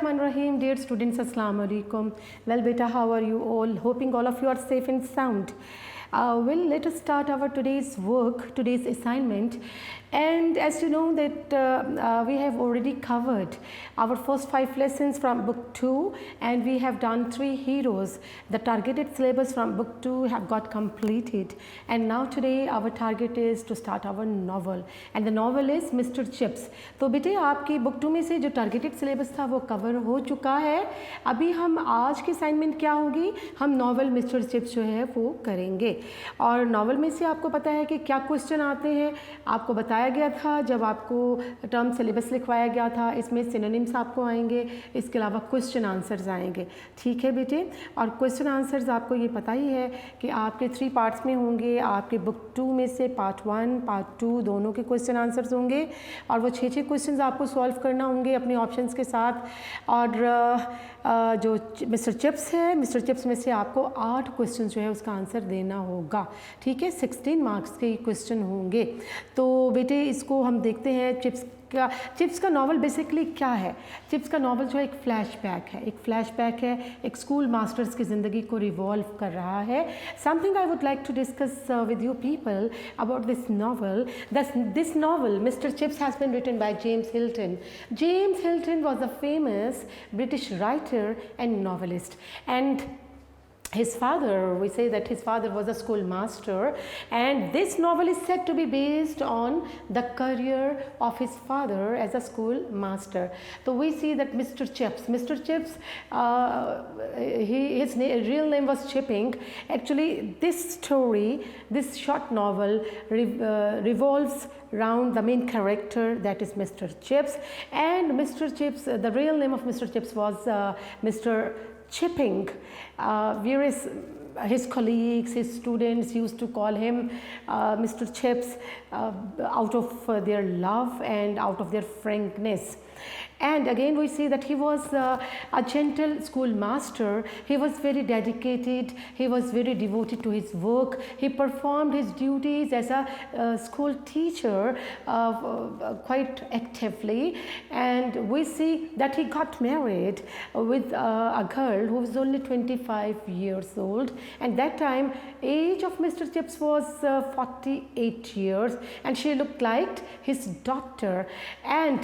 Bismillahirrahmanirrahim. Dear students, Assalamu alaikum. Well, beta, how are you all? Hoping all of you are safe and sound. Well, let us start our today's work, today's assignment. And as you know that we have already covered our first 5 lessons from book 2, and we have done 3 heroes. The targeted syllabus from book 2 have got completed, and now today our target is to start our novel, and the novel is Mr. Chips. तो बेटे आपकी book 2 में से जो targeted syllabus था वो cover हो चुका है. अभी हम आज की असाइनमेंट क्या होगी, हम नॉवल मिस्टर चिप्स जो है वो करेंगे. और नॉवल में से आपको पता है कि क्या क्वेश्चन आते हैं, आपको बताया गया था जब आपको टर्म सिलेबस लिखवाया गया था. इसमें सिनोनिम्स आपको आएंगे, इसके अलावा क्वेश्चन आंसर्स आएंगे. ठीक है बेटे, और क्वेश्चन आंसर्स आपको ये पता ही है कि आपके 3 पार्ट्स में होंगे. आपके बुक 2 में से पार्ट 1 पार्ट 2 दोनों के क्वेश्चन आंसर्स होंगे, और वो 6 क्वेश्चंस आपको सॉल्व करना होंगे अपने ऑप्शंस के साथ. और जो मिस्टर चिप्स है, मिस्टर चिप्स में से आपको 8 क्वेश्चन जो है उसका आंसर देना होगा. ठीक है, 16 मार्क्स के क्वेश्चन होंगे. तो बेटे इसको हम देखते हैं. चिप्स का नॉवल बेसिकली क्या है. चिप्स का नॉवल जो है एक फ्लैशबैक है, एक स्कूल मास्टर्स की ज़िंदगी को रिवॉल्व कर रहा है. Something I would like to discuss with you people about this novel. This novel mister Chips has been written by James Hilton. James Hilton was a famous British writer and novelist, and his father, we say that his father was a schoolmaster, and this novel is said to be based on the career of his father as a schoolmaster. So we see that Mr. Chips, his real name was Chipping. Actually, this story, this short novel revolves around the main character, that is Mr. Chips. And Mr. Chips, the real name of Mr. Chips was Mr. Chipping, whereas his colleagues, his students used to call him Mr. Chips out of their love and out of their frankness. And again we see that he was a gentle schoolmaster. He was very dedicated, he was very devoted to his work. He performed his duties as a school teacher quite actively, and we see that he got married with a girl who was only 25 years old, and that time age of Mr. Chips was 48 years, and she looked like his daughter. And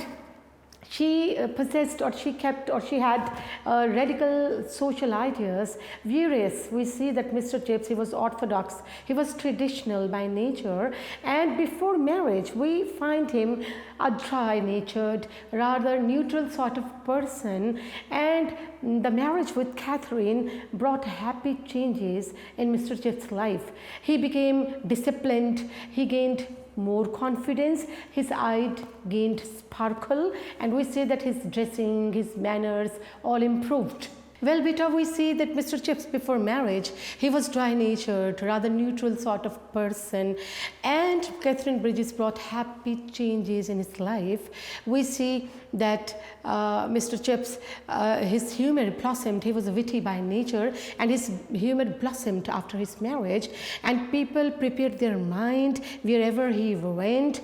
she possessed, or she kept, or she had radical social ideas, whereas we see that Mr. Chips, he was orthodox, he was traditional by nature, and before marriage we find him a dry-natured, rather neutral sort of person. And the marriage with Catherine brought happy changes in Mr. Chips' life. He became disciplined, he gained more confidence, his eye gained sparkle, and we say that his dressing, his manners all improved. Well, beta, we see that Mr. Chips before marriage, he was dry-natured, rather neutral sort of person, and Catherine Bridges brought happy changes in his life. We see that Mr. Chips, his humor blossomed. He was witty by nature, and his humor blossomed after his marriage, and people prepared their mind wherever he went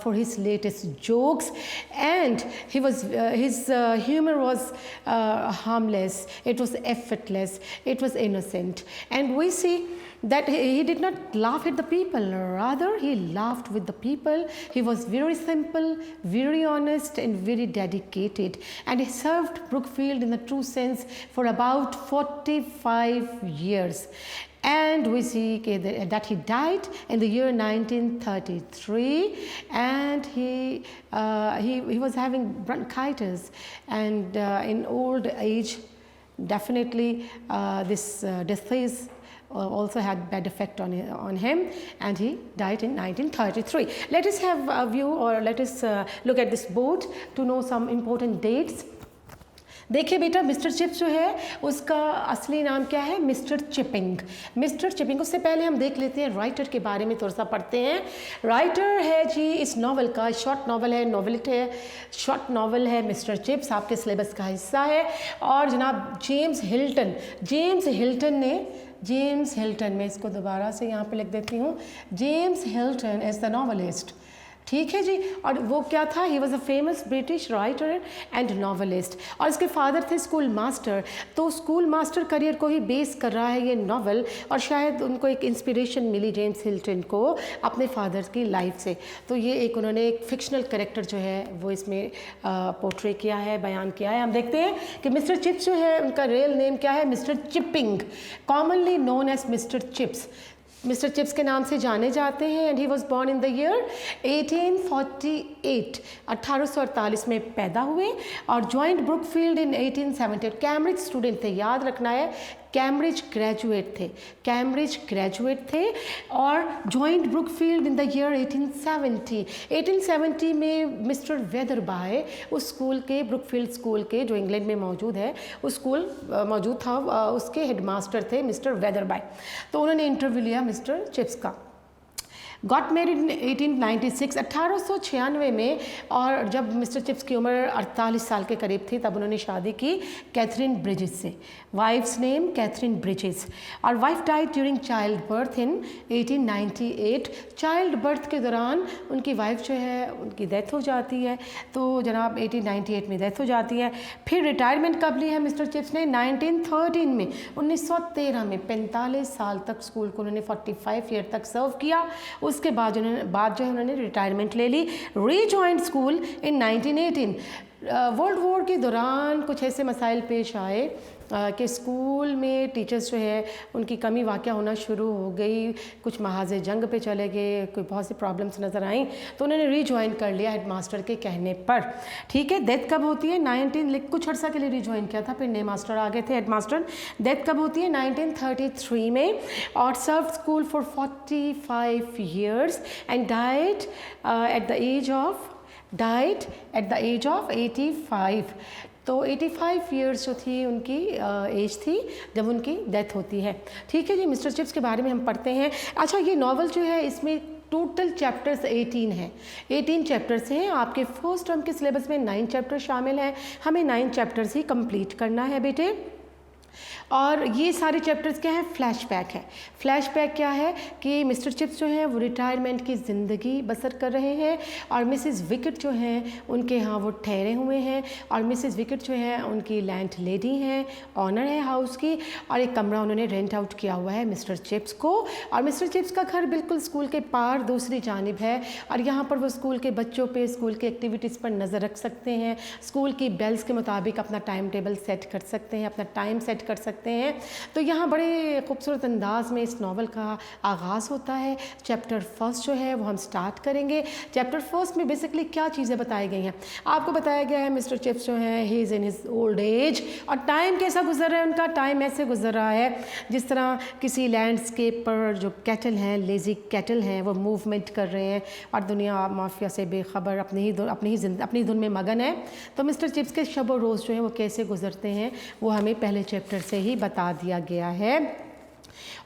for his latest jokes. And his humor was harmless, it was effortless, it was innocent. And we see that he did not laugh at the people, rather he laughed with the people. He was very simple, very honest, and very dedicated, and he served Brookfield in the true sense for about 45 years. And we see that he died in the year 1933, and he was having bronchitis, and in old age definitely this disease also had bad effect on him, and he died in 1933. Let us have a view, or let us look at this board to know some important dates. देखिए बेटा, mister Chips जो है उसका असली नाम क्या है, mister chipping. Mister chipping. उससे पहले हम देख लेते हैं राइटर के बारे में, थोड़ा सा पढ़ते हैं. राइटर है जी इस नॉवल का, शॉर्ट नॉवल है, नॉवेलिट है, शॉर्ट नॉवल है. मिस्टर चिप्स आपके सिलेबस का हिस्सा है. और जनाब जेम्स हिल्टन, मैं इसको दोबारा से यहाँ पे लिख देती हूँ. James Hilton is the novelist. ठीक है जी। और वो क्या था, he was a famous British writer and novelist, और इसके फादर थे स्कूल मास्टर। तो स्कूल मास्टर करियर को ही बेस कर रहा है ये नॉवल, और शायद उनको एक इंस्पिरेशन मिली जेम्स हिल्टन को अपने फादर की लाइफ से। तो ये एक उन्होंने एक फिक्शनल कैरेक्टर जो है वो इसमें पोर्ट्रे किया है, बयान किया है। हम देखते हैं कि मिस्टर चिप्स जो है उनका रियल नेम क्या है, mister Chipping, commonly known as mister Chips. Mister Chips के नाम से जाने जाते हैं, and he was born in the year 1848, 1848 में पैदा हुए, और joined Brookfield in 1870। Cambridge student थे, याद रखना है, कैम्ब्रिज ग्रेजुएट थे, कैम्ब्रिज ग्रेजुएट थे, और joined Brookfield in the year 1870। 1870 में मिस्टर वेदरबाय उस स्कूल के, ब्रुकफील्ड स्कूल के जो इंग्लैंड में मौजूद है, उस स्कूल मौजूद था, उसके हेडमास्टर थे मिस्टर वेदरबाय। तो उन्होंने इंटरव्यू लिया मिस्टर चिप्स का। गॉट मैरिड इन 1896, 1896 में, और जब मिस्टर चिप्स की उम्र 48 साल के करीब थी तब उन्होंने शादी की कैथरीन ब्रिजेस से। वाइफ्स नेम कैथरीन ब्रिजेस, और wife died during child birth in 1898। Child birth के दौरान उनकी वाइफ जो है उनकी डेथ हो जाती है, तो जनाब 1898 में डेथ हो जाती है। फिर रिटायरमेंट कब ली है मिस्टर चिप्स ने, 1913 में, 1913 में 45 साल तक स्कूल को उन्होंने 45 ईयर तक सर्व किया। उसके बाद जो है उन्होंने रिटायरमेंट ले ली, rejoined school in 1918। World war के दौरान कुछ ऐसे मसाइल पेश आए कि स्कूल में टीचर्स जो है उनकी कमी वाक़या होना शुरू हो गई, कुछ महाज़े जंग पे चले गए, कोई बहुत सी प्रॉब्लम्स नज़र आई, तो उन्होंने रीजॉइन कर लिया हेडमास्टर के कहने पर। ठीक है, डेथ कब होती है, 19 कुछ अर्सा के लिए रीजॉइन किया था, फिर नए मास्टर आ गए थे हेडमास्टर। डेथ कब होती है, 1933 में, और serve school for 45 years and died at the age of 85। तो 85 ईयर्स जो थी उनकी एज थी जब उनकी डेथ होती है। ठीक है जी, मिस्टर चिप्स के बारे में हम पढ़ते हैं। अच्छा, ये नावल जो है इसमें टोटल चैप्टर्स 18 हैं, 18 चैप्टर्स हैं। आपके फर्स्ट टर्म के सिलेबस में 9 चैप्टर शामिल हैं, हमें 9 चैप्टर्स ही कंप्लीट करना है बेटे। और ये सारे चैप्टर्स क्या हैं, फ्लैशबैक है। फ्लैशबैक क्या है कि मिस्टर चिप्स जो हैं वो रिटायरमेंट की ज़िंदगी बसर कर रहे हैं, और मिसेस विकेट जो हैं उनके यहाँ वो ठहरे हुए हैं, और मिसेस विकेट जो है उनकी लैंड लेडी हैं, ऑनर है हाउस की, और एक कमरा उन्होंने रेंट आउट किया हुआ है मिस्टर चिप्स को। और मिस्टर चिप्स का घर बिल्कुल स्कूल के पार दूसरी जानिब है, और यहाँ पर वो स्कूल के बच्चों पे, स्कूल की एक्टिविटीज़ पर नज़र रख सकते हैं, स्कूल की बेल्स के मुताबिक अपना टाइम टेबल सेट कर सकते हैं, अपना टाइम सेट कर सकते हैं। तो यहाँ बड़े खूबसूरत अंदाज में इस नावल का आगाज़ होता है। चैप्टर फर्स्ट जो है वो हम स्टार्ट करेंगे। चैप्टर फर्स्ट में बेसिकली क्या चीज़ें बताई गई हैं, आपको बताया गया है मिस्टर चिप्स जो हैं he is in his old age, और टाइम कैसा गुजर रहा है उनका, टाइम ऐसे गुजर रहा है जिस तरह किसी लैंडस्केप पर जो कैटल हैं, लेज़ी कैटल हैं, वो मूवमेंट कर रहे हैं और दुनिया माफिया से बेखबर अपनी धुन में मगन है। तो मिस्टर चिप्स के शब व रोज़ जो है वो कैसे गुजरते हैं वो हमें पहले चैप्टर से ही बता दिया गया है।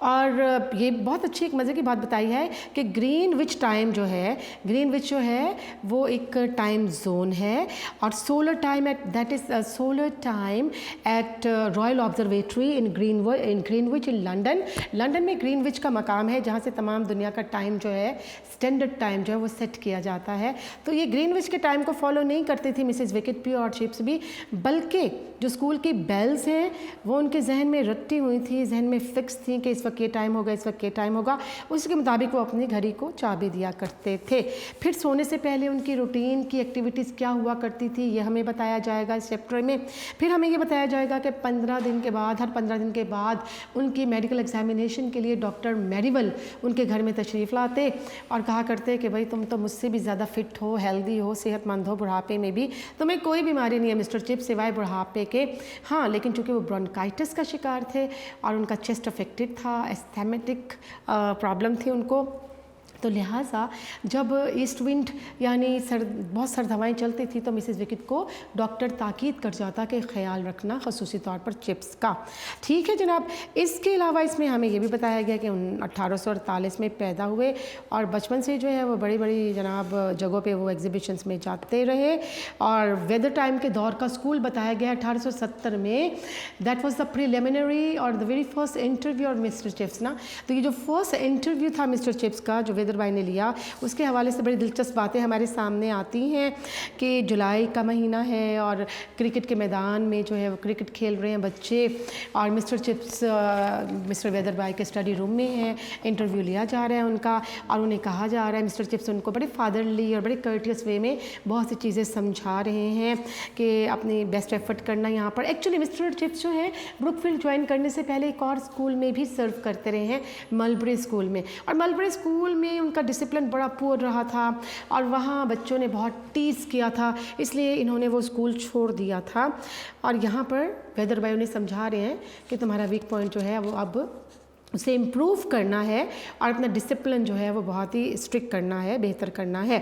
और ये बहुत अच्छी एक मज़े की बात बताई है कि ग्रीनविच टाइम जो है, ग्रीनविच जो है वो एक टाइम जोन है, और solar time at that is solar time at royal observatory in Greenwich in London. London में ग्रीनविच का मकाम है जहाँ से तमाम दुनिया का टाइम जो है, स्टैंडर्ड टाइम जो है वो सेट किया जाता है। तो ये ग्रीनविच के टाइम को फॉलो नहीं करती थी मिसेस विकेट भी और चिप्स भी, बल्कि जो स्कूल की बेल्स हैं वो उनके जहन में रटी हुई थी, जहन में फिक्स थी कि इस वक्त ये टाइम होगा, इस वक्त ये टाइम होगा, उसके मुताबिक वो अपनी घड़ी को चाबी दिया करते थे। फिर सोने से पहले उनकी रूटीन की एक्टिविटीज़ क्या हुआ करती थी ये हमें बताया जाएगा इस चैप्टर में। फिर हमें ये बताया जाएगा कि 15 दिन के बाद, हर 15 दिन के बाद उनकी मेडिकल एग्जामिनेशन के लिए डॉक्टर मेरीवेल उनके घर में तशरीफ़ लाते और कहा करते कि भाई तुम तो मुझसे भी ज़्यादा फिट हो, हेल्दी हो, सेहतमंद हो, बुढ़ापे में भी तुम्हें कोई बीमारी नहीं है मिस्टर चिप्स सिवाय बुढ़ापे के। हाँ, लेकिन चूँकि वो ब्रोंकाइटिस का शिकार थे और उनका चेस्ट अफेक्टेड था, एस्थेमेटिक प्रॉब्लम थी उनको, तो लिहाजा जब ईस्ट विंड यानी बहुत सर्द हवाएँ चलती थी तो मिसेस विकेट को डॉक्टर ताकीद कर जाता कि ख्याल रखना ख़ुसूसी तौर पर चिप्स का। ठीक है जनाब। इसके अलावा इसमें हमें ये भी बताया गया कि 1848 में पैदा हुए और बचपन से जो है वो बड़ी बड़ी जनाब जगहों पे वो एग्जीबिशंस में जाते रहे, और वेदर टाइम के दौर का स्कूल बताया गया 1870 में। दैट वाज द प्रिलिमिनरी और the very first interview of Mister chips ना। तो ये जो फर्स्ट इंटरव्यू था मिस्टर चिप्स का जो वेदर वेदर भाई ने लिया, उसके हवाले से बड़ी दिलचस्प बातें हमारे सामने आती हैं कि जुलाई का महीना है और क्रिकेट के मैदान में जो है वो क्रिकेट खेल रहे हैं बच्चे, और मिस्टर चिप्स मिस्टर वेदर भाई के स्टडी रूम में है, इंटरव्यू लिया जा रहा है उनका, और उन्हें कहा जा रहा है, मिस्टर चिप्स उनको बड़े फादरली और बड़े कर्टियस वे में बहुत सी चीज़ें समझा रहे हैं कि अपनी बेस्ट एफर्ट करना यहाँ पर। एक्चुअली मिस्टर चिप्स जो है ब्रुकफील्ड ज्वाइन करने से पहले एक और स्कूल में भी सर्व करते रहे हैं, मलबरी स्कूल में, और मलबरी स्कूल में उनका डिसिप्लिन बड़ा पुअर रहा था और वहाँ बच्चों ने बहुत टीज़ किया था, इसलिए इन्होंने वो स्कूल छोड़ दिया था। और यहाँ पर वेदर भाई उन्हें समझा रहे हैं कि तुम्हारा वीक पॉइंट जो है वो अब उसे इम्प्रूव करना है और अपना डिसिप्लिन जो है वो बहुत ही स्ट्रिक्ट करना है, बेहतर करना है।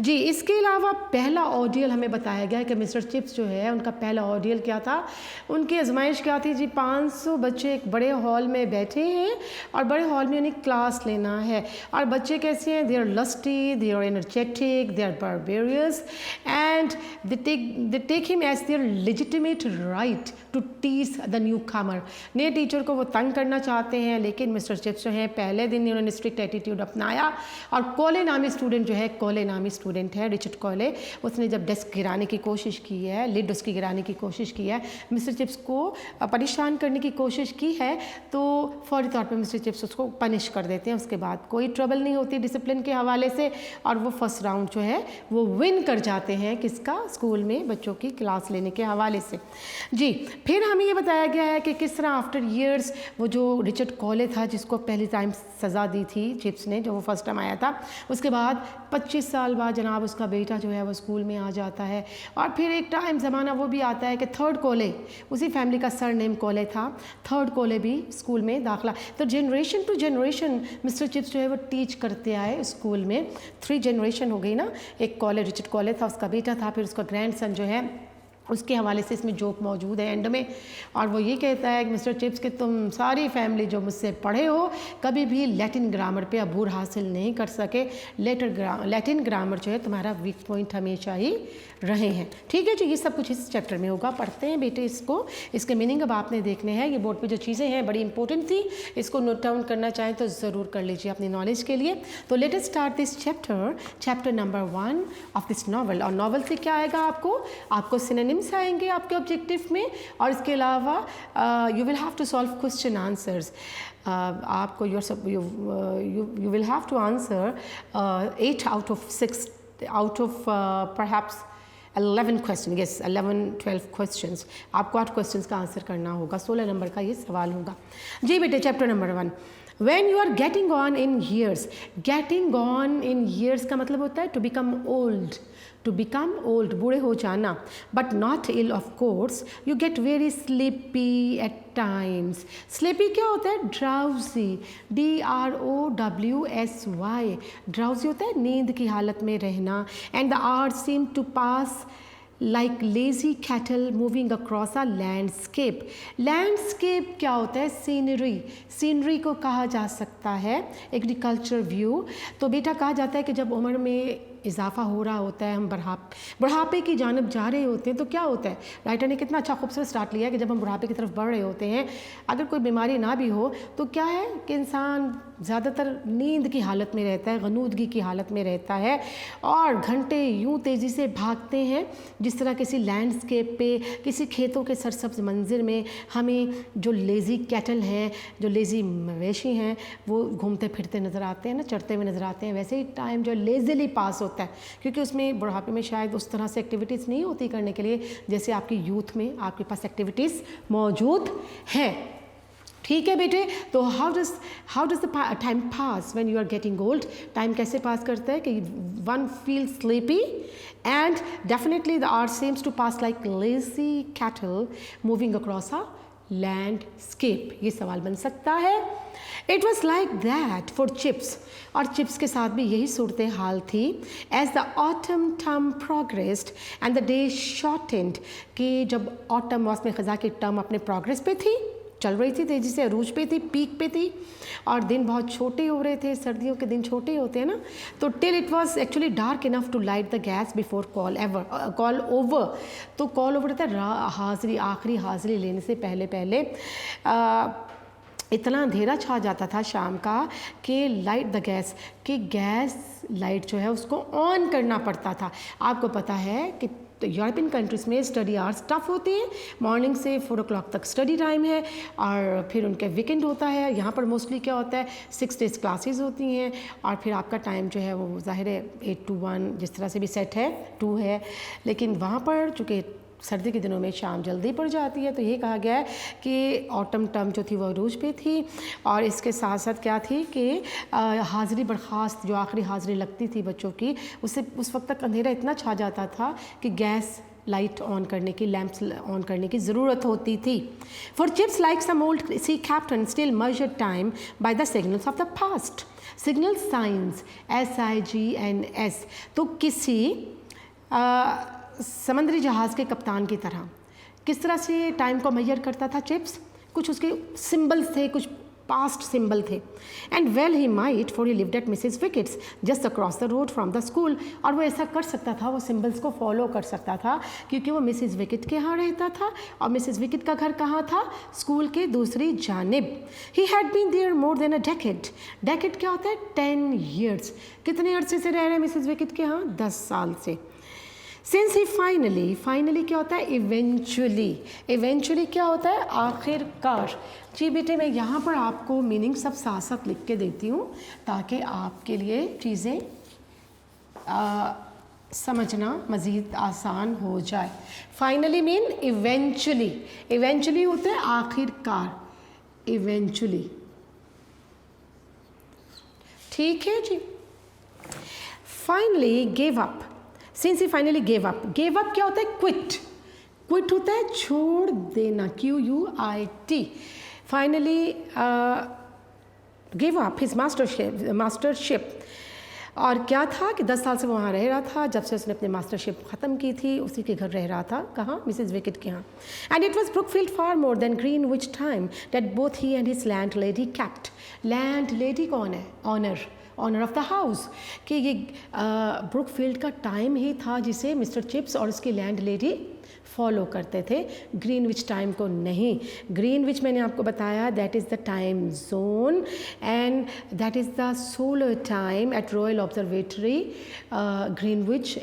जी, इसके अलावा पहला ऑडियल हमें बताया गया कि मिस्टर चिप्स जो है उनका पहला ऑडियल क्या था, उनकी आजमाइश क्या थी जी। 500 बच्चे एक बड़े हॉल में बैठे हैं और बड़े हॉल में उन्हें क्लास लेना है, और बच्चे कैसे हैं, they are lusty, they are energetic, they are barbarous and they take him as their legitimate right to teach the newcomer. नए टीचर को वो तंग करना चाहते हैं, लेकिन मिस्टर चिप्स जो है पहले दिन उन्होंने स्ट्रिक्ट एटीट्यूड अपनाया, और कोले नामी स्टूडेंट जो है, कोले नामी स्टूडेंट है रिचर्ड कोले, उसने जब डेस्क गिराने की कोशिश की है, लिड उसकी गिराने की कोशिश की है, मिस्टर चिप्स को परेशान करने की कोशिश की है, तो फौरी तौर पर मिस्टर चिप्स उसको पनिश कर देते हैं। उसके बाद कोई ट्रबल नहीं होती डिसिप्लिन के हवाले से, और वो फर्स्ट राउंड जो है वो विन कर जाते हैं, किसका, स्कूल में बच्चों की क्लास लेने के हवाले से। जी, फिर हमें ये बताया गया है कि किस तरह आफ्टर ईयर्स वो जो रिचर्ड कोले था, जिसको पहली टाइम सज़ा दी थी चिप्स ने, जो वो फर्स्ट टाइम आया था, उसके बाद 25 साल बाद जनाब उसका बेटा जो है वो स्कूल में आ जाता है, और फिर एक टाइम ज़माना वो भी आता है कि थर्ड कोले, उसी फैमिली का सर नेम कोले था, थर्ड कोले भी स्कूल में दाखिला। तो generation to generation mister Chips जो है वो टीच करते आए स्कूल में। 3 जनरेशन हो गई ना, एक कोले रिचर्ड कोले था, उसका बेटा था, फिर उसका ग्रैंडसन जो है, उसके हवाले से इसमें जोक मौजूद है एंड में, और वो ये कहता है कि मिस्टर चिप्स कि तुम सारी फैमिली जो मुझसे पढ़े हो कभी भी लैटिन ग्रामर पे अबूर हासिल नहीं कर सके। लैटिन ग्रामर जो है तुम्हारा वीक पॉइंट हमेशा ही रहे हैं। ठीक है जी, ये सब कुछ इस चैप्टर में होगा, पढ़ते हैं बेटे इसको, इसके मीनिंग अब आपने देखने हैं। ये बोर्ड पे जो चीज़ें हैं बड़ी इंपॉर्टेंट थी, इसको नोट डाउन करना चाहें तो ज़रूर कर लीजिए अपनी नॉलेज के लिए। तो let us start this chapter number 1 of this novel. और नॉवल से क्या आएगा, आपको सिनोनिम्स आएंगे आपके ऑब्जेक्टिव में, और इसके अलावा you will have to solve question answers. आपको you will have to answer 8 out of 6 out of perhaps 11 question, yes 11-12 questions, आपको 8 क्वेश्चंस का आंसर करना होगा। 16 नंबर का ये सवाल होगा। जी बेटे, chapter number 1, When you are getting on in years, getting on in years का मतलब होता है to become old, बूढ़े हो जाना, but not ill of course. You get very sleepy at times. Sleepy क्या होता है, drowsy, DROWSY, drowsy होता है नींद की हालत में रहना, and the hours seem to pass like lazy cattle moving across a landscape. Landscape क्या होता है, सीनरी को कहा जा सकता है, एग्रीकल्चर व्यू। तो बेटा कहा जाता है कि जब उम्र में इजाफा हो रहा होता है, हम बुढ़ापे की जानब जा रहे होते हैं, तो क्या होता है, राइटर ने कितना अच्छा खूबसूरत स्टार्ट लिया है कि जब हम बुढ़ापे की तरफ बढ़ रहे होते हैं, अगर कोई बीमारी ना भी हो तो क्या है कि इंसान ज़्यादातर नींद की हालत में रहता है, गनूदगी की हालत में रहता है, और घंटे यूँ तेज़ी से भागते हैं जिस तरह किसी लैंडस्केप पे, किसी खेतों के सरसब्ज मंजिर में हमें जो लेज़ी कैटल हैं, जो लेज़ी मवेशी हैं, वो घूमते फिरते नज़र आते हैं ना, चढ़ते हुए नज़र आते हैं। वैसे ही टाइम जो लेज़िली पास होता है, क्योंकि उसमें बुढ़ापे में शायद उस तरह से एक्टिविटीज़ नहीं होती करने के लिए जैसे आपकी यूथ में आपके पास एक्टिविटीज़ मौजूद हैं। ठीक है बेटे, तो how does the time pass when you are getting old. Time कैसे पास करता है कि one feel sleepy and definitely the hour seems to pass like lazy cattle moving across a landscape. ये सवाल बन सकता है। It was like that for Chips, और चिप्स के साथ भी यही सूरत हाल थी। As the autumn term progressed and the day shortened, कि जब ऑटम मौसम ख़ज़ा की टर्म अपने प्रोग्रेस पे थी, चल रही थी तेज़ी से, अरूज पे थी, पीक पे थी, और दिन बहुत छोटे हो रहे थे, सर्दियों के दिन छोटे होते हैं ना, तो till it was actually dark enough to light the gas before call over. तो कॉल ओवर होता है हाज़िरी, आखिरी हाज़िरी लेने से पहले इतना अंधेरा छा जाता था शाम का कि लाइट द गैस, कि गैस लाइट जो है उसको ऑन करना पड़ता था। आपको पता है कि तो यूरोपियन कंट्रीज़ में स्टडी आवर्स टफ होती हैं, मॉर्निंग से 4 o'clock तक स्टडी टाइम है और फिर उनके वीकेंड होता है। यहाँ पर मोस्टली क्या होता है 6 days क्लासेस होती हैं और फिर आपका टाइम जो है वो ज़ाहिर है 8 to 1 जिस तरह से भी सेट है 2 है, लेकिन वहाँ पर चूँकि सर्दी के दिनों में शाम जल्दी पड़ जाती है तो ये कहा गया है कि ऑटम टर्म जो थी वो अरूज पे थी। और इसके साथ साथ क्या थी कि हाज़िरी बर्खास्त, जो आखिरी हाज़िरी लगती थी बच्चों की, उससे उस वक्त तक अंधेरा इतना छा जाता था कि गैस लाइट ऑन करने की, लैंप्स ऑन करने की ज़रूरत होती थी। For Chips like some old sea captain still measured time by the signals of the past. Signal signs SIGNS, तो किसी समंदरी जहाज़ के कप्तान की तरह किस तरह से टाइम को मेजर करता था चिप्स, कुछ उसके सिंबल्स थे, कुछ पास्ट सिंबल थे। And well he might for he lived eight Mrs wickets just across the road from the school. और वो ऐसा कर सकता था, वो सिंबल्स को फॉलो कर सकता था क्योंकि वो मिसेस विकेट के यहाँ रहता था और मिसेस विकेट का घर कहाँ था, स्कूल के दूसरी जानिब। He had been there more than a decade. Decade क्या होता है 10 years। कितने अरसे से रह रहे हैं मिसेस विकेट के यहाँ, 10 साल से। सिंस ही फाइनली क्या होता है इवेंचुअली क्या होता है आखिरकार। जी बेटे मैं यहाँ पर आपको मीनिंग सब साथ साथ लिख के देती हूँ ताकि आपके लिए चीज़ें समझना मज़ीद आसान हो जाए। फाइनली मीन इवेंचुअली होता है आखिरकार, इवेंचुअली, ठीक है जी। Finally gave up, since he finally gave up क्या होता है क्विट होता है छोड़ देना, QUIT। Finally give up his mastership. और क्या था कि 10 साल से वहाँ रह रहा था, जब से उसने अपनी मास्टरशिप ख़त्म की थी उसी के घर रह रहा था, कहाँ, मिसेस विकेट के यहाँ। And it was Brookfield far more than Greenwich time that both he and his land lady kept. Land lady कौन है, ऑनर ऑफ द हाउस, कि ये ब्रुकफील्ड का टाइम ही था जिसे मिस्टर चिप्स और उसकी लैंड लेडी फॉलो करते थे, ग्रीनविच टाइम को नहीं। ग्रीनविच मैंने आपको बताया that is the time zone and that is the solar time at royal Observatory Greenwich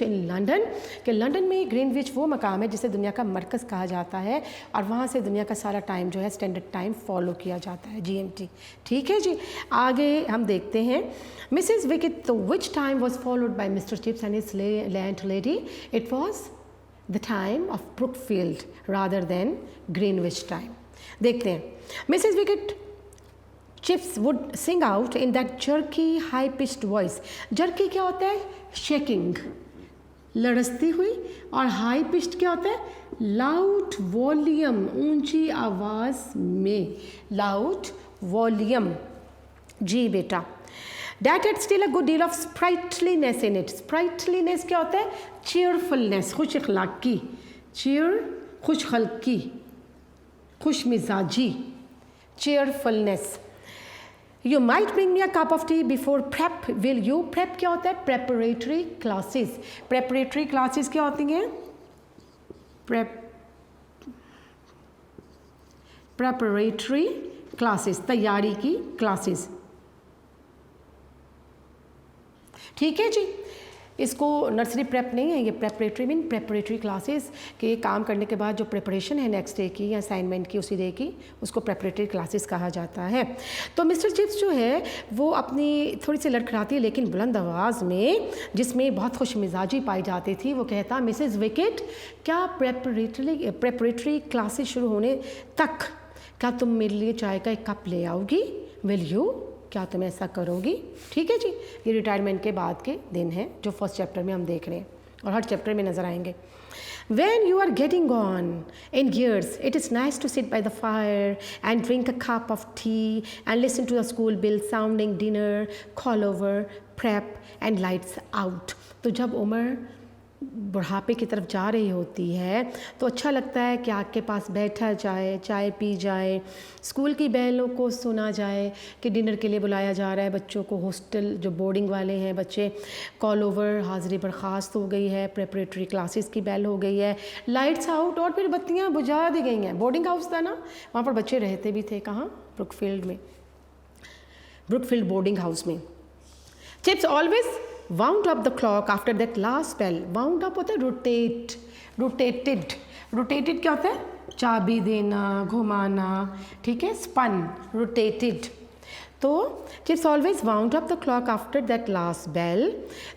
in London. कि लंदन में ग्रीनविच वो मकाम है जिसे दुनिया का मरकज़ कहा जाता है और वहाँ से दुनिया का सारा टाइम जो है स्टैंडर्ड टाइम फॉलो किया जाता है, GMT। ठीक है जी, आगे हम देखते हैं मिसेस विकेट। तो which time was followed by mister chips and his land lady? It was the time of Brookfield rather than Greenwich time. देखते हैं, Mrs. Wicket Chips would sing out in that jerky high-pitched voice. Jerky क्या होता है, shaking, लड़सती हुई, और high pitched क्या होता है, loud volume, ऊंची आवाज़ में, loud volume। जी बेटा, That had still a good deal of sprightliness in it. Sprightliness क्या होता है, cheerfulness, खुश अखलाकी, खुश खल्की, खुश मिजाजी, cheerfulness. You might bring me a cup of tea before prep, will you? Prep क्या होता है, preparatory classes. Preparatory classes क्या होती हैं, preparatory classes, तैयारी की classes। ठीक है जी, इसको नर्सरी प्रेप नहीं है, ये प्रेपरेटरी मीन प्रेपरेटरी क्लासेस के काम करने के बाद जो प्रिपरेशन है नेक्स्ट डे की या असाइनमेंट की उसी डे की, उसको प्रेपरेटरी क्लासेस कहा जाता है। तो मिस्टर चिप्स जो है वो अपनी थोड़ी सी लड़खड़ाती लेकिन बुलंद आवाज़ में, जिसमें बहुत खुश मिजाजी पाई जाती थी, वो कहता, मिसेस विकेट क्या प्रेपरेटरी क्लासेस शुरू होने तक क्या तुम मेरे लिए चाय का एक कप ले आओगी? विल यू, क्या तुम ऐसा करोगी? ठीक है जी, ये रिटायरमेंट के बाद के दिन हैं जो फर्स्ट चैप्टर में हम देख रहे हैं और हर चैप्टर में नज़र आएंगे। When you are getting on in years, it is nice to sit by the fire and drink a cup of tea and listen to the school bell sounding dinner, call over, prep and lights out. तो जब उम्र बुढ़ापे की तरफ जा रही होती है तो अच्छा लगता है कि आग के पास बैठा जाए, चाय पी जाए, स्कूल की बेलों को सुना जाए कि डिनर के लिए बुलाया जा रहा है बच्चों को। हॉस्टल जो बोर्डिंग वाले हैं बच्चे, कॉल ओवर, हाज़िरी बर्खास्त हो गई है, प्रेपरेटरी क्लासेस की बेल हो गई है, लाइट्स आउट, और फिर बत्तियाँ बुझा दी गई हैं। बोर्डिंग हाउस था ना, वहाँ पर बच्चे रहते भी थे। कहाँ? ब्रुकफील्ड में, ब्रुकफील्ड बोर्डिंग हाउस में। Chips always wound up the clock after that last bell. wound up होता है rotate, rotated क्या होता है? चाबी देना, घुमाना, ठीक है, spun, rotated। तो Chips always wound up the clock after that last bell.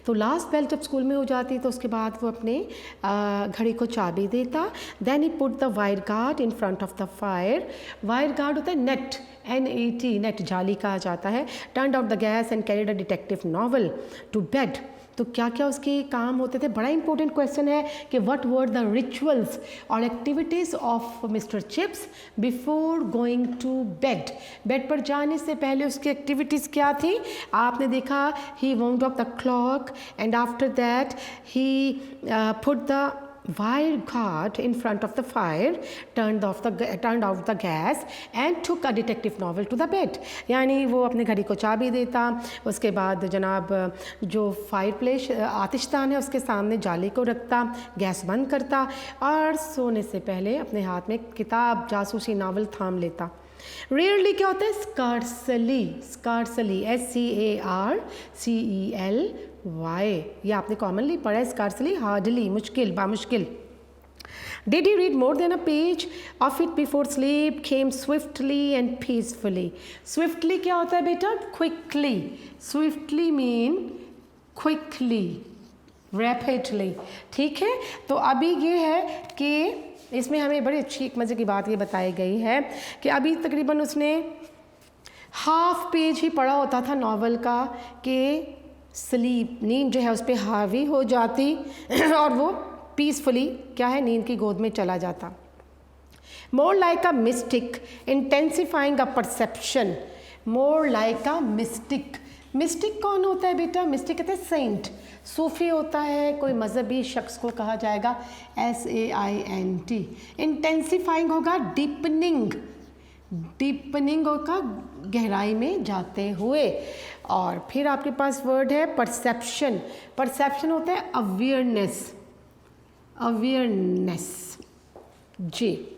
तो लास्ट बेल जब स्कूल में हो जाती तो उसके बाद वो अपने घड़ी को चाबी देता। Then he put the wire guard in front of the fire. Wire guard होता है नेट, NET, नेट, जाली कहा जाता है। Turn out the gas and carried a detective novel to bed. तो क्या क्या उसके काम होते थे? बड़ा इंपॉर्टेंट क्वेश्चन है कि व्हाट वर द रिचुअल्स और activities of Mister Chips before going to bed. Bed पर जाने से पहले उसकी एक्टिविटीज़ क्या थी? आपने देखा, he wound up the clock and after that he put the wire guard in front of the fire, turned out the gas and took a detective novel to the bed। यानी वो अपने घड़ी को चाबी देता, उसके बाद जनाब जो फायर प्लेस आतिशदान है उसके सामने जाली को रखता, गैस बंद करता और सोने से पहले अपने हाथ में किताब, जासूसी नावल थाम लेता। रेयरली क्या होता है? स्कार्सली, SCARCELY, ये आपने कॉमनली पढ़ा है। स्कार्सली, हार्डली, मुश्किल, बामुश्किल। Did he read more than a page of it before sleep came swiftly and peacefully? Swiftly क्या होता है बेटा? Quickly. Swiftly mean quickly, rapidly, ठीक है। तो अभी ये है कि इसमें हमें बड़ी अच्छी एक मज़े की बात ये बताई गई है कि अभी तकरीबन उसने हाफ पेज ही पढ़ा होता था नावल का कि स्लीप, नींद जो है उस पर हावी हो जाती और वो पीसफुली क्या है, नींद की गोद में चला जाता। More like a mistake intensifying a perception. More like a mistake. Mistake कौन होता है बेटा? मिस्टिक कहते हैं सेंट, सूफी होता है, कोई मजहबी शख्स को कहा जाएगा, SAINT। इंटेंसिफाइंग होगा डीपनिंग, डीपनिंग होगा गहराई में जाते हुए। और फिर आपके पास वर्ड है परसेप्शन। परसेप्शन होता है अवेयरनेस, अवेयरनेस जी।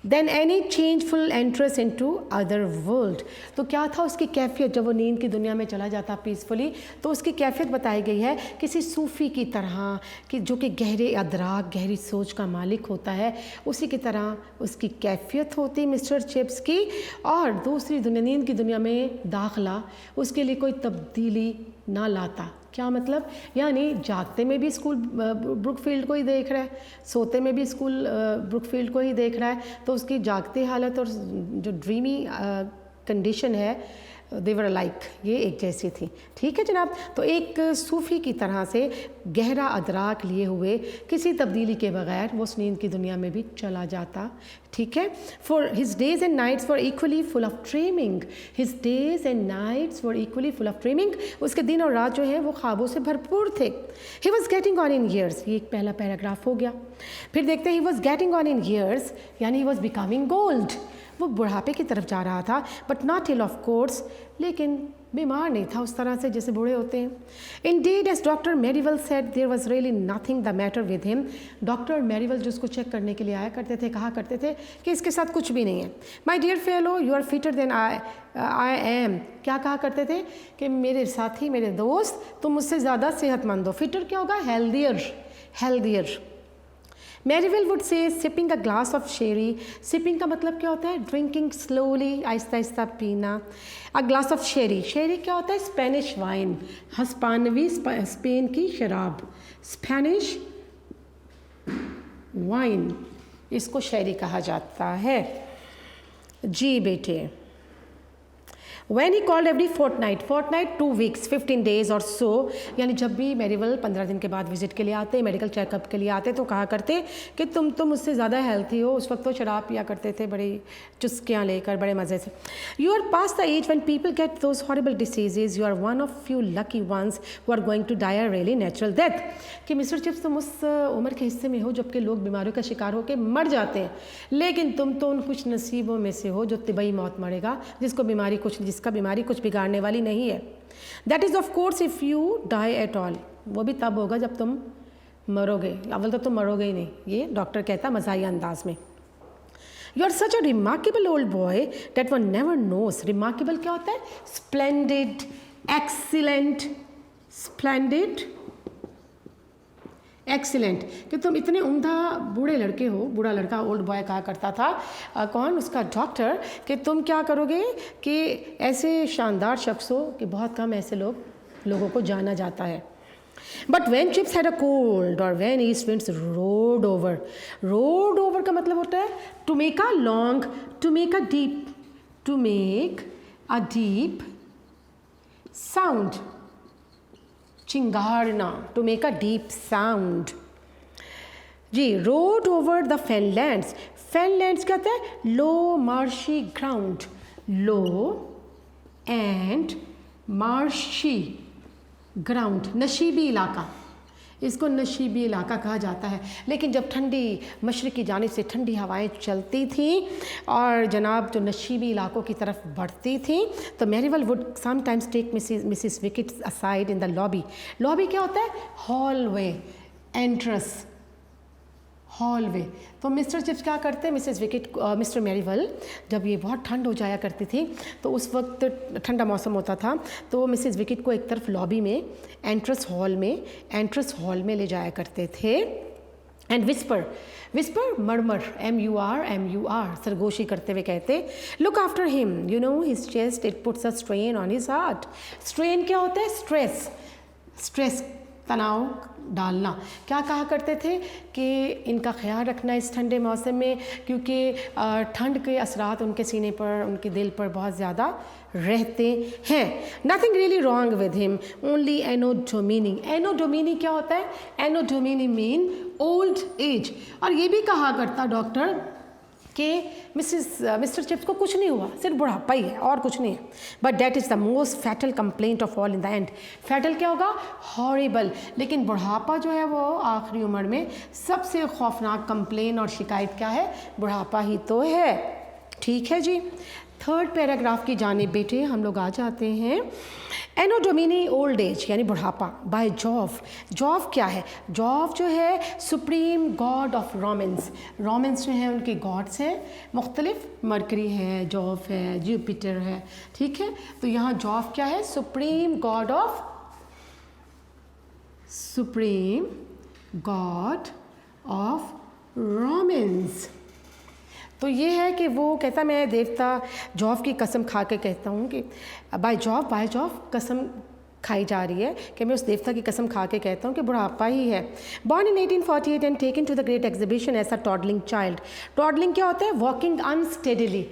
Then any changeful entrance into other world. तो क्या था उसकी कैफियत जब वो नींद की दुनिया में चला जाता पीसफुली? तो उसकी कैफियत बताई गई है किसी सूफ़ी की तरह कि जो कि गहरे अदराक, गहरी सोच का मालिक होता है, उसी की तरह उसकी कैफियत होती मिस्टर चिप्स की। और दूसरी दुनिया, नींद की दुनिया में दाखला उसके लिए कोई तब्दीली ना लाता। क्या मतलब? यानी जागते में भी स्कूल ब्रुकफील्ड को ही देख रहा है, सोते में भी स्कूल ब्रुकफील्ड को ही देख रहा है, तो उसकी जागती हालत और जो ड्रीमी कंडीशन है देवर लाइक, ये एक जैसी थी। ठीक है जनाब। तो एक सूफ़ी की तरह से गहरा अदराक लिए हुए किसी तब्दीली के बगैर वो उस नींद की दुनिया में भी चला जाता। ठीक है। For his days and nights were equally full of dreaming. His days and nights were equally full of dreaming. उसके दिन और रात जो है वो ख्वाबों से भरपूर थे। He was getting on in years, ये एक पहला पैराग्राफ हो गया। फिर देखते हैं he was getting on in years, यानी ही वॉज बिकमिंग गोल्ड, वो बुढ़ापे की तरफ जा रहा था। But not ill of course, लेकिन बीमार नहीं था उस तरह से जैसे बूढ़े होते हैं। Indeed as Doctor Merivale said there was really nothing the matter with him. Doctor Merivale जो उसको चेक करने के लिए आया करते थे, कहा करते थे कि इसके साथ कुछ भी नहीं है। My dear fellow, you are fitter than I am. क्या कहा करते थे? कि मेरे साथी, मेरे दोस्त, तुम मुझसे ज़्यादा सेहतमंद हो। फिटर क्या होगा? Healthier, healthier. Merivale would say sipping a glass of Sheri. Sipping का मतलब क्या होता है? ड्रिंकिंग स्लोली, आहिस्ता आहिस्ता पीना। अ ग्लास ऑफ शेरी, शेरी क्या होता है? स्पेनिश वाइन, हस्पानवी स्पेन की शराब, स्पेनिश वाइन, इसको शेरी कहा जाता है जी बेटे। When he called every fortnight 2 weeks 15 days or so, यानी जब भी मेरीवेल 15 दिन के बाद विजिट के लिए आते, मेडिकल चेकअप के लिए आते, तो कहा करते कि तुम तो मुझसे ज़्यादा हेल्थी हो। उस वक्त तो शराब पिया करते थे बड़ी चुस्कियाँ लेकर, बड़े मज़े से। You are past the age when people get those horrible diseases, you are one of few lucky ones who are going to die a really natural death. कि मिस्टर चिप्स, तुम उस उम्र के हिस्से में हो जबकि लोग बीमारियों का शिकार होकर मर जाते हैं, लेकिन तुम तो उन खुश नसीबों में से हो जो तिबई मौत मरेगा, जिसका बीमारी कुछ बिगाड़ने वाली नहीं है। That is of course if you die at all, वो भी तब होगा जब तुम मरोगे, अव्वल तो तुम मरोगे ही नहीं, ये डॉक्टर कहता मज़ाहिया अंदाज में। You are such a remarkable old boy that one never knows. Remarkable क्या होता है? स्प्लेंडिड, एक्सीलेंट, स्प्लेंडिड, एक्सीलेंट, कि तुम इतने उम्दा बूढ़े लड़के हो। बूढ़ा लड़का ओल्ड बॉय कहा करता था कौन? उसका डॉक्टर, कि तुम क्या करोगे कि ऐसे शानदार शख्स हो कि बहुत कम ऐसे लोगों को जाना जाता है। But when Chips had a cold और when east winds roared over का मतलब होता है to make a long, to make a deep sound, चिंगाड़ना, to make a deep sound जी। Roared over the fenlands, fenlands कहते हैं low marshy ground, low and marshy ground, नशीबी इलाका, इसको नशीबी इलाका कहा जाता है। लेकिन जब ठंडी मशरिक़ की जानिब से ठंडी हवाएं चलती थीं और जनाब जो नशीबी इलाकों की तरफ बढ़ती थीं, तो Merivale would sometimes take Mrs Wickett aside in the lobby. Lobby क्या होता है? Hallway, entrance, hallway. तो मिस्टर चिप्स क्या करते हैं? मिस्टर मेरीवेल, जब ये बहुत ठंड हो जाया करती थी, तो उस वक्त ठंडा मौसम होता था, तो मिसेस विकेट को एक तरफ लॉबी में, एंट्रेंस हॉल में ले जाया करते थे। एंड विस्पर, मरमर, MUR, सरगोशी करते हुए कहते, look after him, you know his chest, it puts a strain on his heart. Strain क्या होता है? स्ट्रेस, तनाव डालना। क्या कहा करते थे कि इनका ख्याल रखना इस ठंडे मौसम में, क्योंकि ठंड के असरात उनके सीने पर, उनके दिल पर बहुत ज़्यादा रहते हैं। Nothing really wrong with him, only Anno Domini. Anno Domini क्या होता है? Anno Domini mean old age. और ये भी कहा करता डॉक्टर कि मिस्टर चिप्स को कुछ नहीं हुआ, सिर्फ बुढ़ापा ही है और कुछ नहीं है। But that is the most fatal complaint of all in the end. Fatal क्या होगा? हॉरिबल। लेकिन बुढ़ापा जो है वो आखिरी उम्र में सबसे खौफनाक कंप्लेन और शिकायत क्या है? बुढ़ापा ही तो है। ठीक है जी, थर्ड पैराग्राफ की जानिब बेटे हम लोग आ जाते हैं। एनोडोमिनी ओल्ड एज यानी बुढ़ापा बाय जॉव। जॉव क्या है? जॉव जो है supreme God of romance. Romance जो है उनके गॉड्स हैं मुख्तलिफ, मरकरी है, जॉव है, जुपिटर है। ठीक है, तो यहाँ जॉव क्या है? Supreme God of romance. तो ये है कि वो कहता, मैं देवता जॉव की कसम खा के कहता हूँ कि बाय जॉव कसम खाई जा रही है कि मैं उस देवता की कसम खा के कहता हूँ कि बुढ़ापा ही है। Born in 1848 and taken to the great exhibition as a toddling child. Toddling क्या होता है? वॉकिंग अनस्टेडीली,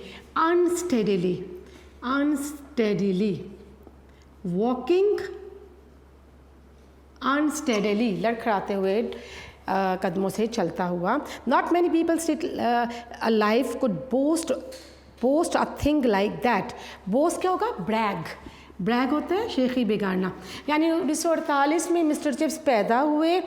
वॉकिंग अनस्टेडीली, लड़खड़ाते हुए कदमों से चलता हुआ। Not many people still alive could boast a thing like that. Boast क्या होगा? ब्रैग होता है शेखी बिगाड़ना। यानी 1948 में मिस्टर चिप्स पैदा हुए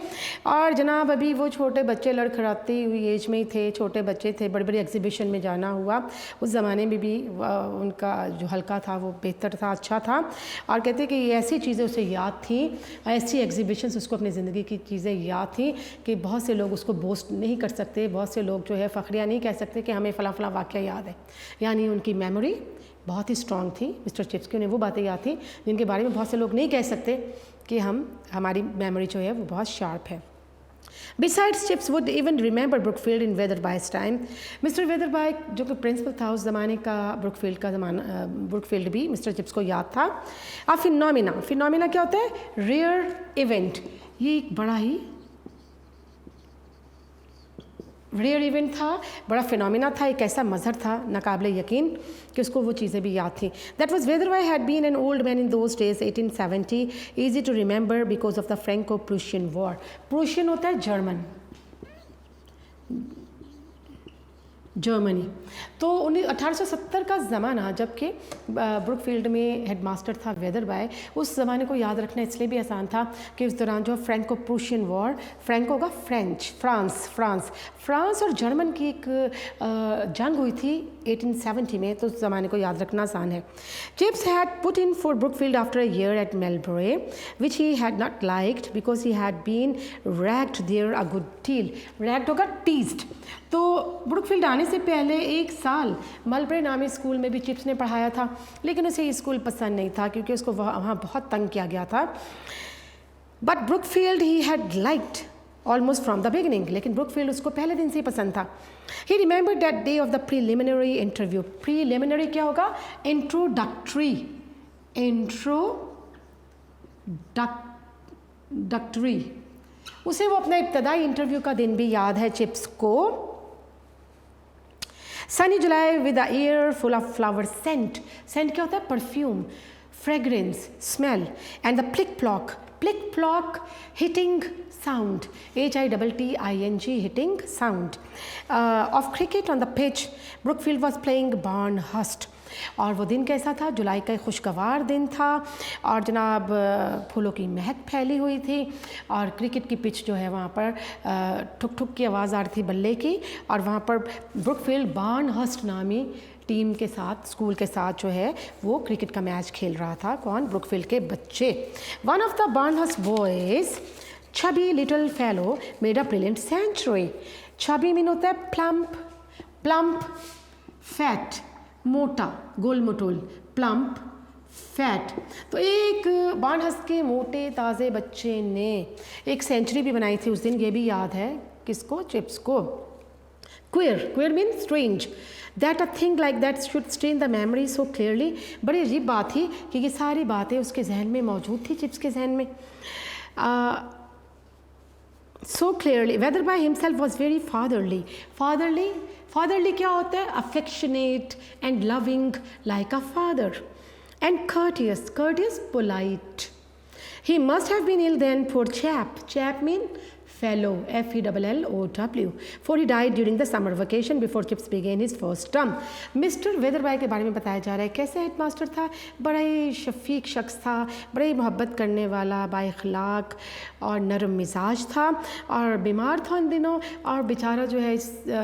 और जनाब अभी वो छोटे बच्चे, लड़खड़ाती हुई एज में ही थे, छोटे बच्चे थे, बड़ी बड़ी एग्जीबिशन में जाना हुआ। उस ज़माने में भी उनका जो हल्का था वो बेहतर था, अच्छा था। और कहते कि ये ऐसी चीज़ें उसे याद थी, ऐसी एग्जीबिशंस उसको अपनी ज़िंदगी की चीज़ें याद थी कि बहुत से लोग उसको बोस्ट नहीं कर सकते, बहुत से लोग जो है फ़खरिया नहीं कह सकते कि हमें फ़लाँ फ़लाँ वाक़या याद है। यानी उनकी मेमोरी बहुत ही स्ट्रॉन्ग थी मिस्टर चिप्स की। उन्हें वो बातें याद थी जिनके बारे में बहुत से लोग नहीं कह सकते कि हमारी मेमोरी जो है वो बहुत शार्प है। Besides, Chips would even remember Brookfield in Weatherby's time. Mister Weatherby जो कि प्रिंसिपल था उस ज़माने का, ब्रुकफील्ड भी मिस्टर चिप्स को याद था। अब फिनोमिना क्या होता है? Rare event. ये एक बड़ा ही रेयर इवेंट था, बड़ा फिनोमिना था, एक ऐसा मजहर था नाकाबिले यकीन कि उसको वो चीज़ें भी याद थी. That was Wetherby had been an old man in those days 1870, easy to remember because of the Franco Prussian war. Prussian होता है जर्मनी. तो 1870 का ज़माना, जबकि ब्रुकफील्ड में हेडमास्टर था वेदरबाय, उस ज़माने को याद रखना इसलिए भी आसान था कि उस दौरान जो फ्रेंको प्रूशियन वॉर, फ्रेंको का फ्रांस और जर्मन की एक जंग हुई थी 1870 में, तो उस ज़माने को याद रखना आसान है. Chips had put in for Brookfield after a year at Melbury which he had not liked because he had been ragged there a good deal. Ragged होगा टीज्ड. तो ब्रुकफील्ड आने से पहले एक साल मलबरे नामी स्कूल में भी चिप्स ने पढ़ाया था, लेकिन उसे ये स्कूल पसंद नहीं था क्योंकि उसको वहाँ बहुत तंग किया गया था. But Brookfield he had liked almost from the beginning. लेकिन ब्रुकफील्ड उसको पहले दिन से ही पसंद था. He remember that day of the preliminary interview. Preliminary क्या होगा? इंट्रोडक्टरी. उसे वो अपना इब्तदाई इंटरव्यू का दिन भी याद है चिप्स को. Sunny July with the air full of flower scent. Scent क्या होता है? Perfume, fragrance, smell. And the plick plock hitting sound, HITTING, hitting sound of cricket on the pitch. Brookfield was playing Barnhurst. और वो दिन कैसा था? जुलाई का खुशगवार दिन था और जनाब फूलों की महक फैली हुई थी और क्रिकेट की पिच जो है वहाँ पर ठुक ठुक की आवाज़ आ रही थी बल्ले की, और वहाँ पर ब्रुकफील्ड बार्नहर्स्ट नामी टीम के साथ, स्कूल के साथ जो है वो क्रिकेट का मैच खेल रहा था. कौन? ब्रुकफील्ड के बच्चे. One of the Barnhurst boys, chubby little fellow, made a brilliant century. Chubby mean होता है plump, fat, मोटा, गोल मटोल, plump, fat. तो एक बार्नहर्स्ट के मोटे ताज़े बच्चे ने एक सेंचुरी भी बनाई थी उस दिन. ये भी याद है किसको? चिप्स को. Queer means strange. That a thing like that should stain the memory so clearly. बड़ी अजीब बात थी कि ये सारी बातें उसके जहन में मौजूद थी, चिप्स के जहन में. So clearly, Weatherby himself was very fatherly. Fatherly क्या होता है? Affectionate and loving like a father. And courteous, polite. He must have been ill then, poor chap. Chap mean fellow, FELLOW, for he died during the summer vacation before Chips began his first term. Mister Weatherby के बारे में बताया जा रहा है. कैसे headmaster था? बड़ा ही शफीक शख्स था, बड़ा ही मोहब्बत करने वाला, बाइखलाक और नरम मिजाज था और बीमार था उन दिनों. और बेचारा जो है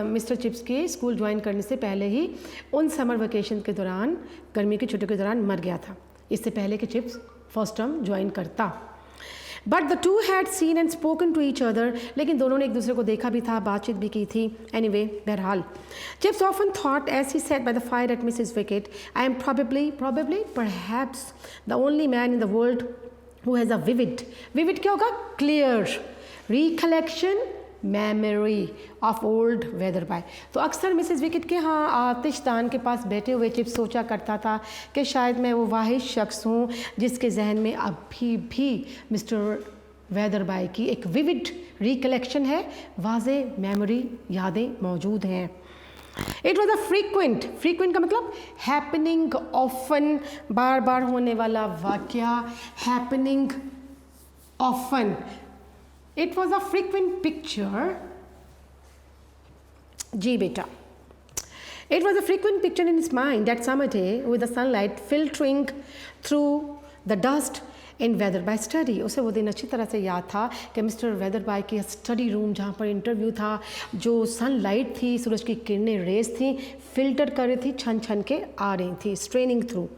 मिस्टर चिप्स के स्कूल ज्वाइन करने से पहले ही उन समर वेकेशन के दौरान, गर्मी की छुट्टियों के दौरान मर गया था, इससे पहले कि चिप्स फर्स्ट टर्म ज्वाइन करता. But the two had seen and spoken to each other. लेकिन दोनों ने एक दूसरे को देखा भी था, बातचीत भी की थी. एनीवे, बहरहाल, Chips often thought as he sat by the fire at Mrs Wickett, I am probably perhaps the only man in the world who has a vivid क्या होगा? clear recollection memory of old Weatherby. तो अक्सर Mrs wicket के यहाँ आतिशदान के पास बैठे हुए chips सोचा करता था कि शायद मैं वो वाहिद शख्स हूँ जिसके जहन में अभी भी मिस्टर वेदरबाई की एक विविड रिकलेक्शन है, वाज़े मेमोरी, यादें मौजूद हैं. इट वॉज अ फ्रीक्वेंट का मतलब हैपनिंग, ऑफन, बार बार होने वाला वाक़या, happening often. It was a frequent picture. जी बेटा. It was a frequent picture in his mind that summer day with the sunlight filtering through the dust in Weatherby study. उसे वो दिन अच्छी तरह से याद था कि मिस्टर वेदरबाई की स्टडी रूम जहाँ पर इंटरव्यू था, जो सनलाइट थी, सूरज की किरणें, रेस थी, फिल्टर कर रही थी, छन के आ रही थी, straining through.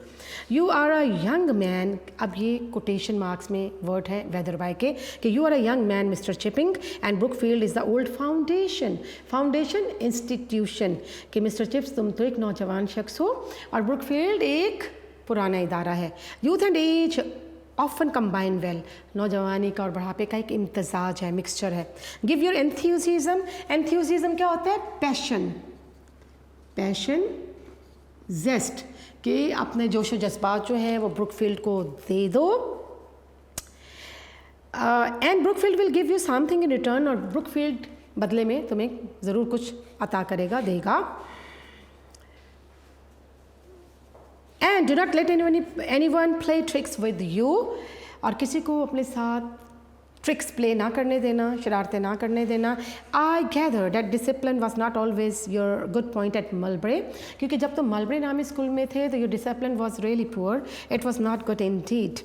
You are a young man. अब ये कोटेशन मार्क्स में वर्ड है वेदरबाई के कि you are a young man Mister Chipping and Brookfield is the old foundation institution. कि मिस्टर चिप्स तुम तो एक नौजवान शख्स हो और ब्रुकफील्ड एक पुराना इदारा है. Youth and age often combine well. नौजवानी का और बढ़ापे का एक इम्तजाज है, मिक्सचर है. गिव योर एंथ्यूजिज्म क्या होता है? पैशन, जेस्ट, कि अपने जोशो जज्बात जो हैं वो ब्रुकफील्ड को दे दो. And Brookfield will give you something in return. और ब्रुकफील्ड बदले में तुम्हें ज़रूर कुछ अता करेगा, देगा। And do not let anyone play tricks with you, और किसी को अपने साथ ट्रिक्स प्ले ना करने देना, शरारतें ना करने देना। I gather that discipline was not always your good point at Melbury, क्योंकि जब तुम मलबरे नामी स्कूल में थे तो your discipline was really poor, it was not good indeed.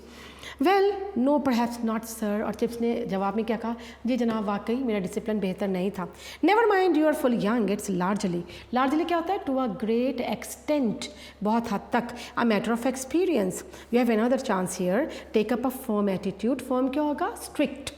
Well no perhaps not sir, और चिप्स ने जवाब में क्या कहा, जी जनाब वाकई मेरा डिसिप्लिन बेहतर नहीं था। Never mind you are full young, it's largely, largely क्या होता है, टू अ ग्रेट एक्सटेंट, बहुत हद तक, a matter of experience. You have another chance here, take up a firm attitude, firm क्या होगा, strict.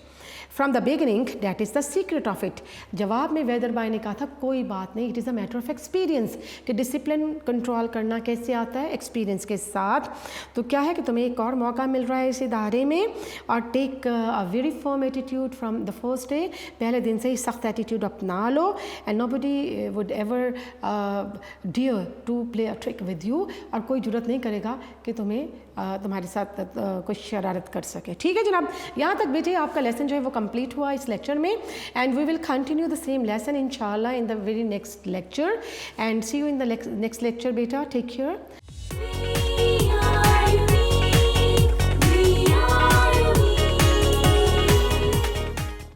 From the beginning that is the secret of it. जवाब में वेदर बाय ने कहा था कोई बात नहीं, it is a matter of experience, कि डिसिप्लिन कंट्रोल करना कैसे आता है, एक्सपीरियंस के साथ। तो क्या है कि तुम्हें एक और मौका मिल रहा है इस इदारे में, और take a very firm attitude from the first day, पहले दिन से ही सख्त एटीट्यूड अपना लो। And nobody would ever dare to play a trick with you, और कोई जरूरत नहीं करेगा कि तुम्हें तुम्हारे साथ कुछ शरारत कर सके। ठीक है जनाब, यहाँ तक बेटे आपका लेसन जो है वो कंप्लीट हुआ इस लेक्चर में, and we will continue the same lesson इंशाल्लाह in the very next lecture, and see you in the next lecture बेटा, टेक केयर।